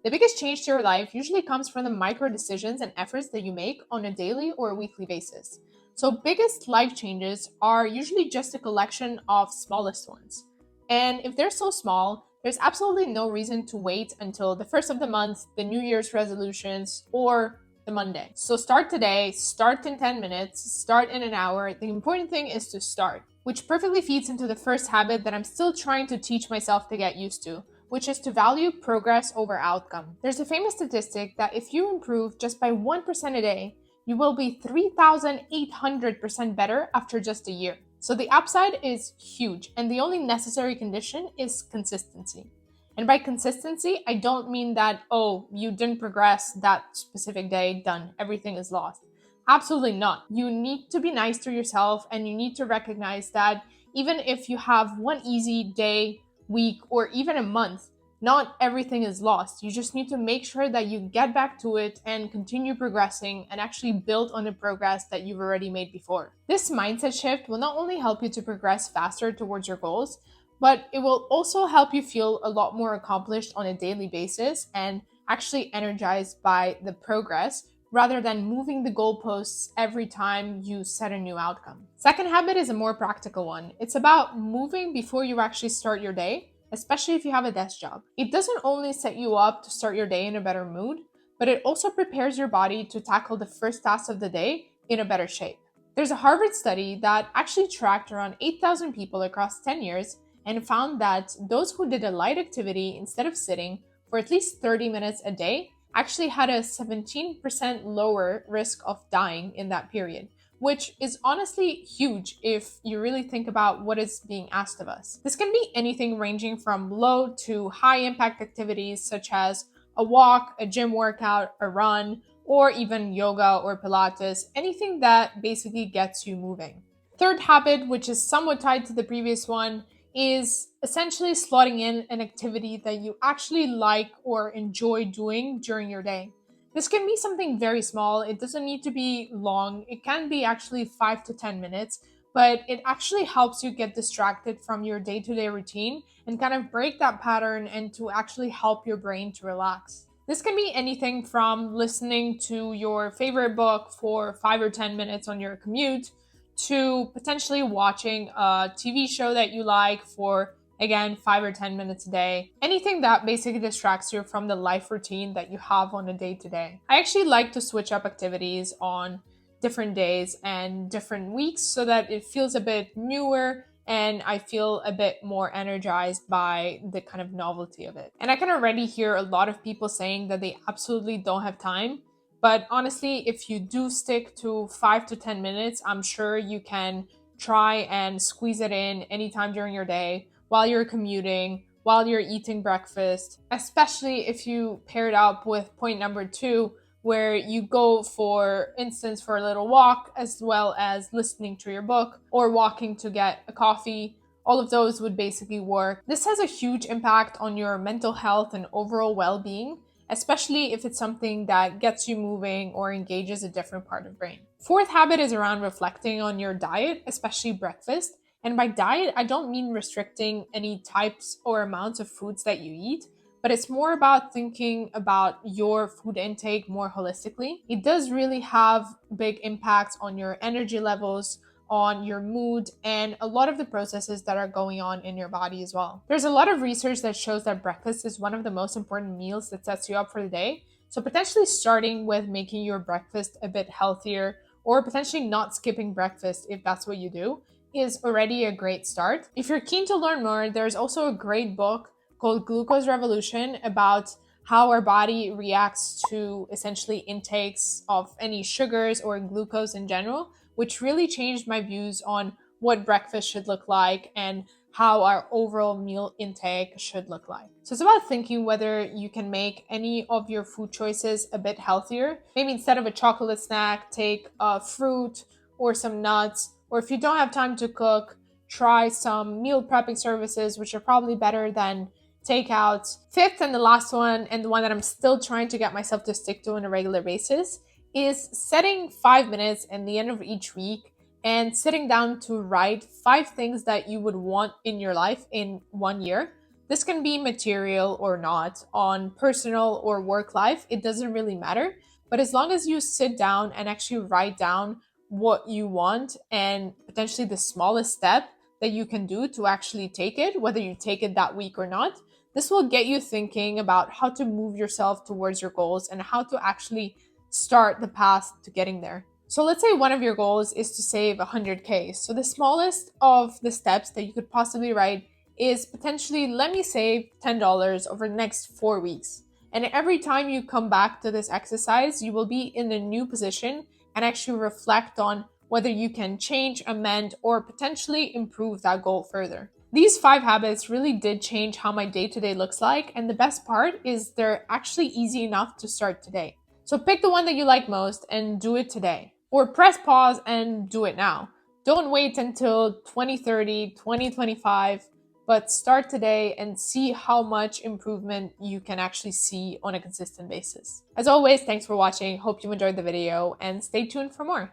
The biggest change to your life usually comes from the micro decisions and efforts that you make on a daily or a weekly basis. So, biggest life changes are usually just a collection of smallest ones. And if they're so small, there's absolutely no reason to wait until the first of the month, the New Year's resolutions, or the Monday. So, start today, start in 10 minutes, start in an hour. The important thing is to start, which perfectly feeds into the first habit that I'm still trying to teach myself to get used to, which is to value progress over outcome. There's a famous statistic that if you improve just by 1% a day, you will be 3,800% better after just a year. So the upside is huge, and the only necessary condition is consistency. And by consistency, I don't mean that, oh, you didn't progress that specific day, done, everything is lost. Absolutely not. You need to be nice to yourself, and you need to recognize that even if you have one easy day, week, or even a month, not everything is lost. You just need to make sure that you get back to it and continue progressing and actually build on the progress that you've already made before. This mindset shift will not only help you to progress faster towards your goals, but it will also help you feel a lot more accomplished on a daily basis and actually energized by the progress rather than moving the goalposts every time you set a new outcome. Second habit is a more practical one. It's about moving before you actually start your day, especially if you have a desk job. It doesn't only set you up to start your day in a better mood, but it also prepares your body to tackle the first tasks of the day in a better shape. There's a Harvard study that actually tracked around 8,000 people across 10 years and found that those who did a light activity instead of sitting for at least 30 minutes a day actually had a 17% lower risk of dying in that period, which is honestly huge if you really think about what is being asked of us. This can be anything ranging from low to high impact activities such as a walk, a gym workout, a run, or even yoga or Pilates, anything that basically gets you moving. Third habit, which is somewhat tied to the previous one, is essentially slotting in an activity that you actually like or enjoy doing during your day. This can be something very small. It doesn't need to be long. It can be actually 5 to 10 minutes, but it actually helps you get distracted from your day to day routine and kind of break that pattern and to actually help your brain to relax. This can be anything from listening to your favorite book for 5 or 10 minutes on your commute to potentially watching a TV show that you like for, again, 5 or 10 minutes a day. Anything that basically distracts you from the life routine that you have on a day to day. I actually like to switch up activities on different days and different weeks so that it feels a bit newer and I feel a bit more energized by the kind of novelty of it. And I can already hear a lot of people saying that they absolutely don't have time. But honestly, if you do stick to 5 to 10 minutes, I'm sure you can try and squeeze it in anytime during your day while you're commuting, while you're eating breakfast, especially if you pair it up with point number two, where you go, for instance, for a little walk, as well as listening to your book or walking to get a coffee. All of those would basically work. This has a huge impact on your mental health and overall well being, especially if it's something that gets you moving or engages a different part of the brain. Fourth habit is around reflecting on your diet, especially breakfast. And by diet, I don't mean restricting any types or amounts of foods that you eat, but it's more about thinking about your food intake more holistically. It does really have big impacts on your energy levels, on your mood, and a lot of the processes that are going on in your body as well. There's a lot of research that shows that breakfast is one of the most important meals that sets you up for the day. So, potentially starting with making your breakfast a bit healthier, or potentially not skipping breakfast if that's what you do, is already a great start. If you're keen to learn more, there's also a great book called Glucose Revolution about how our body reacts to essentially intakes of any sugars or glucose in general, which really changed my views on what breakfast should look like and how our overall meal intake should look like. So it's about thinking whether you can make any of your food choices a bit healthier. Maybe instead of a chocolate snack, take a fruit or some nuts, or if you don't have time to cook, try some meal prepping services, which are probably better than takeouts. Fifth and the last one, and the one that I'm still trying to get myself to stick to on a regular basis, is setting 5 minutes at the end of each week and sitting down to write 5 things that you would want in your life in one year. This can be material or not, on personal or work life, it doesn't really matter. But as long as you sit down and actually write down what you want and potentially the smallest step that you can do to actually take it, whether you take it that week or not, this will get you thinking about how to move yourself towards your goals and how to actually start the path to getting there. So let's say one of your goals is to save 100K. So the smallest of the steps that you could possibly write is potentially, let me save $10 over the next 4 weeks. And every time you come back to this exercise, you will be in a new position and actually reflect on whether you can change, amend, or potentially improve that goal further. These 5 habits really did change how my day to day looks like. And the best part is they're actually easy enough to start today. So pick the one that you like most and do it today. Or press pause and do it now. Don't wait until 2030, 2025, but start today and see how much improvement you can actually see on a consistent basis. As always, thanks for watching. Hope you enjoyed the video and stay tuned for more.